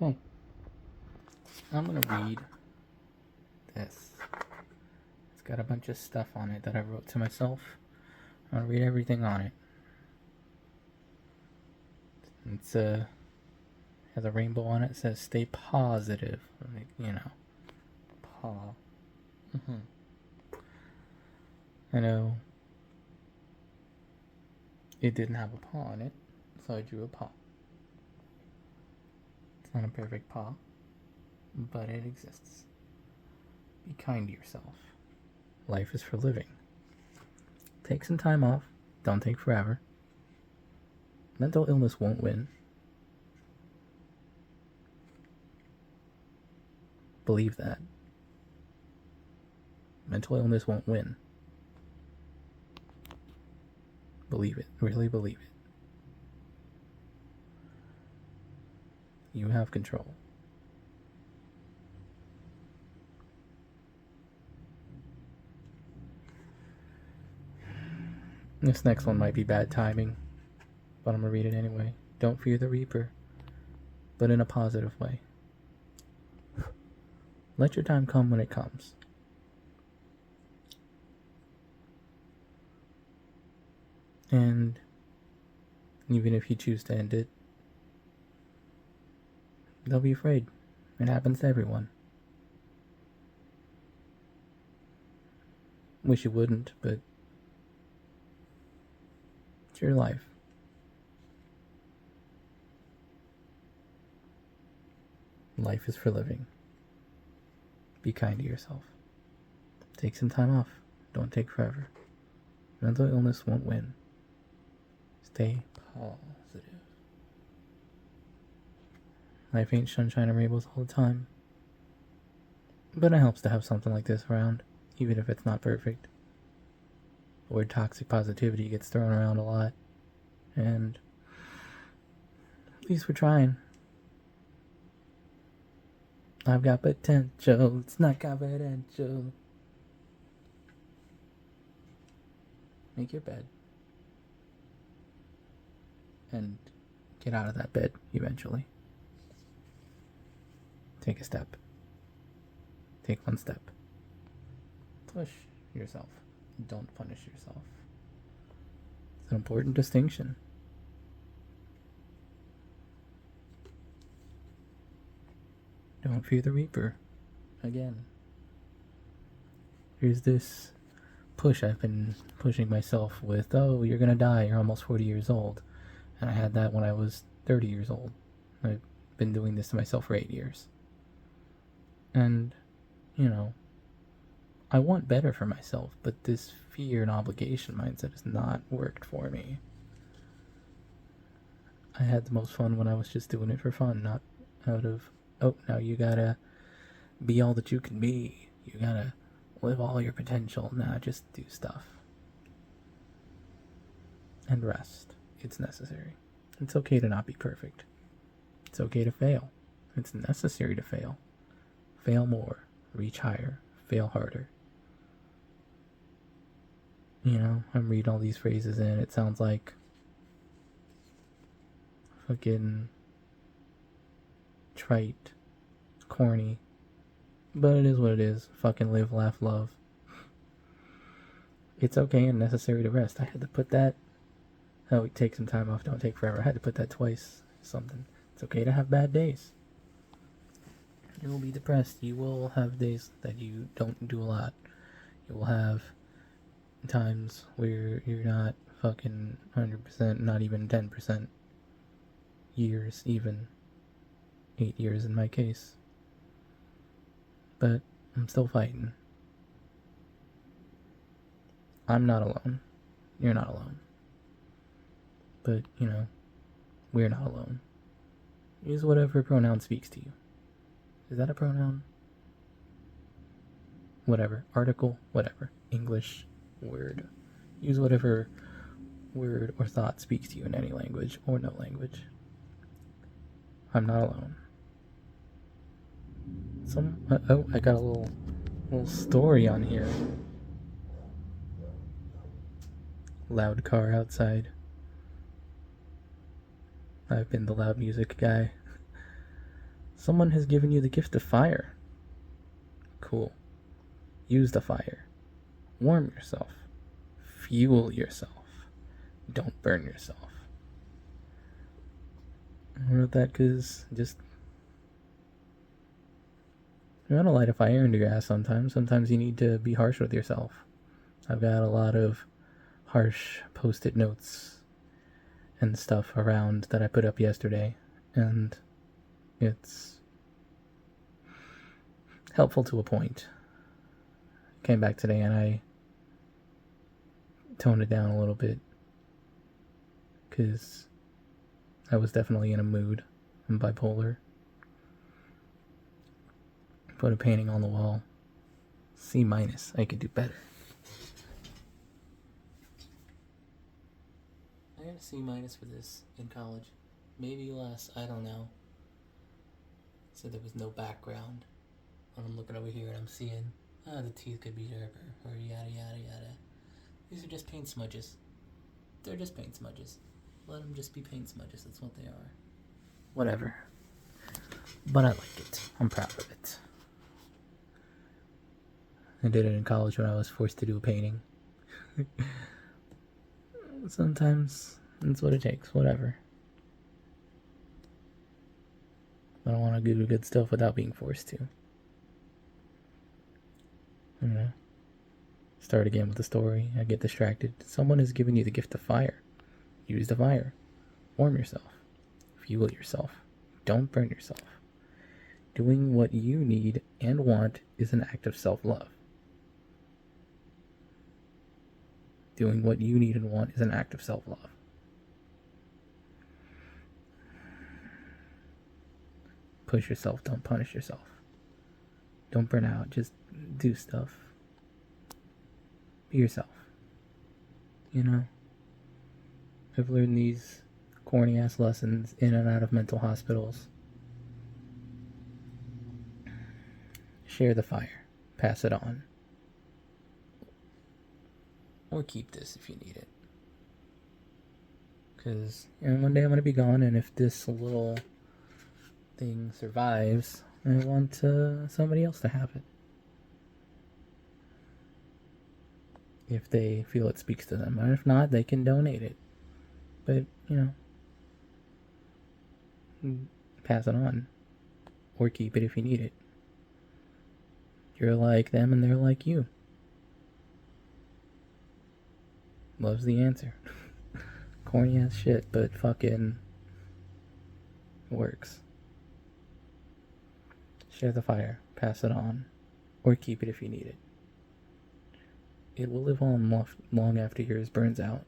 Hey, I'm gonna read this. It's got a bunch of stuff on it that I wrote to myself. I'm gonna read everything on it. It's has a rainbow on it. It says "Stay positive." Like, paw. I know it didn't have a paw on it, so I drew a paw. It's not a perfect paw, but it exists. Be kind to yourself. Life is for living. Take some time off. Don't take forever. Mental illness won't win. Believe that. Mental illness won't win. Believe it. Really believe it. You have control. This next one might be bad timing, but I'm gonna read it anyway. Don't fear the Reaper, but in a positive way. Let your time come when it comes. And even if you choose to end it, they'll be afraid. It happens to everyone. Wish you wouldn't, but it's your life. Life is for living. Be kind to yourself. Take some time off. Don't take forever. Mental illness won't win. Stay positive. Life ain't sunshine and rainbows all the time. But it helps to have something like this around, even if it's not perfect. The word toxic positivity gets thrown around a lot. And at least we're trying. I've got potential. It's not confidential. Make your bed. And get out of that bed eventually. Take a step. Take one step. Push yourself. Don't punish yourself. It's an important distinction. Don't fear the Reaper. Again. Here's this push I've been pushing myself with. Oh, you're gonna die. You're almost 40 years old. And I had that when I was 30 years old. I've been doing this to myself for 8 years. And, I want better for myself, but this fear and obligation mindset has not worked for me. I had the most fun when I was just doing it for fun, not out of, oh, now you gotta be all that you can be. You gotta live all your potential. Nah, just do stuff. And rest. It's necessary. It's okay to not be perfect. It's okay to fail. It's necessary to fail. Fail more. Reach higher. Fail harder. I'm reading all these phrases and it sounds like fucking trite, corny, but it is what it is. Fucking live, laugh, love. It's okay and necessary to rest. I had to put that. Oh, take some time off, don't take forever. I had to put that twice. Something. It's okay to have bad days. You will be depressed. You will have days that you don't do a lot. You will have times where you're not fucking 100%, not even 10%. Years, even 8 years in my case. But I'm still fighting. I'm not alone. You're not alone. But, we're not alone. Use whatever pronoun speaks to you. Is that a pronoun? Whatever. Article, whatever. English, word. Use whatever word or thought speaks to you in any language or no language. I'm not alone. I got a little story on here. Loud car outside. I've been the loud music guy. Someone has given you the gift of fire. Cool. Use the fire. Warm yourself. Fuel yourself. Don't burn yourself. I wrote that because just you gotta light a fire under your ass sometimes. Sometimes you need to be harsh with yourself. I've got a lot of harsh post-it notes and stuff around that I put up yesterday, and it's helpful to a point. Came back today and I toned it down a little bit because I was definitely in a mood. I'm bipolar. Put a painting on the wall. C-. I could do better. I got a C- for this in college. Maybe less, I don't know. So there was no background. And I'm looking over here and I'm seeing, the teeth could be sharper, or yada yada yada. These are just paint smudges. They're just paint smudges. Let them just be paint smudges, that's what they are. Whatever. But I like it. I'm proud of it. I did it in college when I was forced to do a painting. Sometimes that's what it takes, whatever. I don't want to do good stuff without being forced to. I don't know. Start again with the story. I get distracted. Someone has given you the gift of fire. Use the fire. Warm yourself. Fuel yourself. Don't burn yourself. Doing what you need and want is an act of self-love. Doing what you need and want is an act of self-love. Push yourself, don't punish yourself. Don't burn out, just do stuff. Be yourself. You know? I've learned these corny ass lessons in and out of mental hospitals. Share the fire. Pass it on. Or keep this if you need it. Because, one day I'm going to be gone, and if this little thing survives, I want somebody else to have it. If they feel it speaks to them. And if not, they can donate it. But, pass it on. Or keep it if you need it. You're like them and they're like you. Love's the answer. Corny ass shit, but fucking works. Share the fire, pass it on, or keep it if you need it. It will live on long after yours burns out.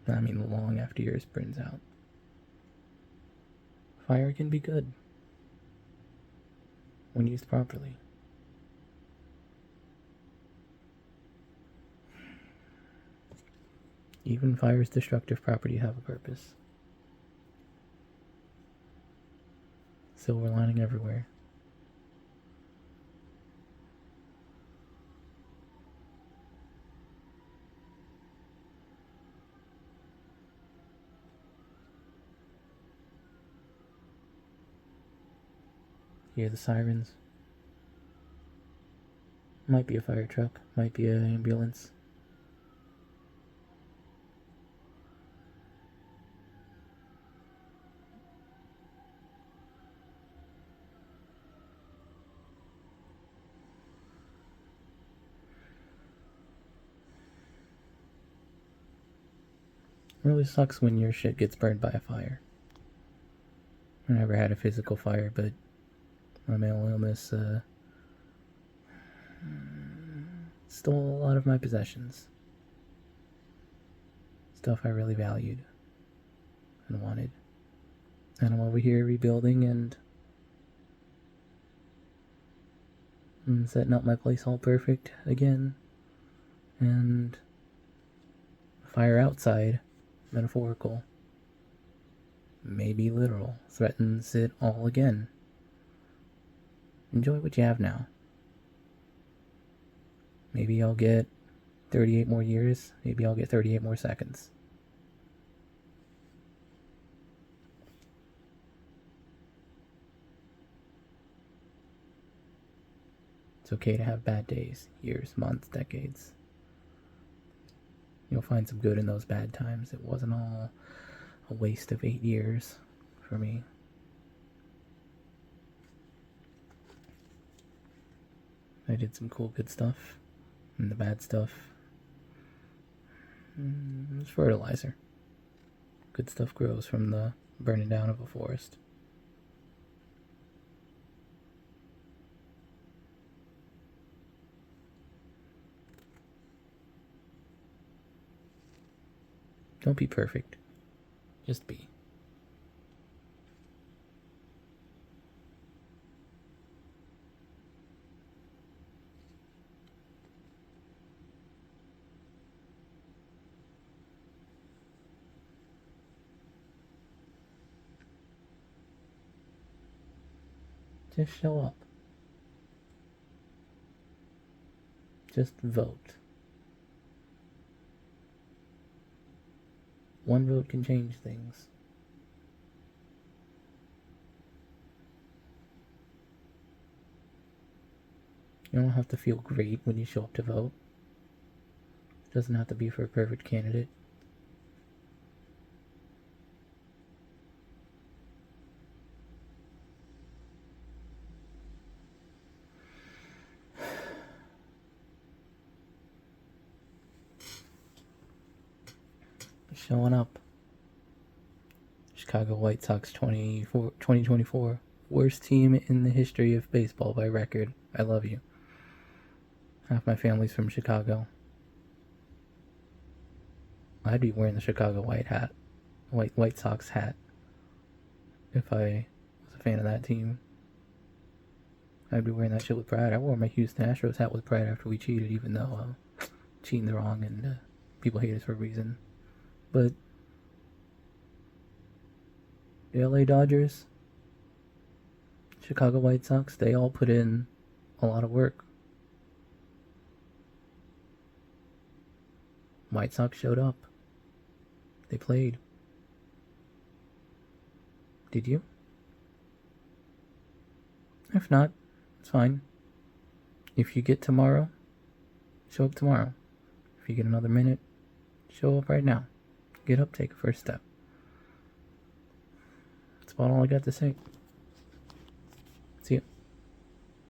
I mean, long after yours burns out. Fire can be good when used properly. Even fire's destructive property have a purpose. Silver lining everywhere. Hear the sirens. Might be a fire truck, might be an ambulance. It really sucks when your shit gets burned by a fire. I never had a physical fire, but my mental illness stole a lot of my possessions. Stuff I really valued and wanted. And I'm over here rebuilding and setting up my place all perfect again. And fire outside, metaphorical, maybe literal, threatens it all again. Enjoy what you have now. Maybe I'll get 38 more years. Maybe I'll get 38 more seconds. It's okay to have bad days, years, months, decades. You'll find some good in those bad times. It wasn't all a waste of 8 years for me. I did some cool good stuff, and the bad stuff is fertilizer. Good stuff grows from the burning down of a forest. Don't be perfect. Just be. Just show up. Just vote. One vote can change things. You don't have to feel great when you show up to vote. It doesn't have to be for a perfect candidate. Showing up. Chicago White Sox 2024. Worst team in the history of baseball by record. I love you. Half my family's from Chicago. I'd be wearing the Chicago White Sox hat, if I was a fan of that team. I'd be wearing that shit with pride. I wore my Houston Astros hat with pride after we cheated, even though cheating's wrong and people hate us for a reason. But the LA Dodgers, Chicago White Sox, they all put in a lot of work. White Sox showed up. They played. Did you? If not, it's fine. If you get tomorrow, show up tomorrow. If you get another minute, show up right now. Get up, take a first step. That's about all I got to say.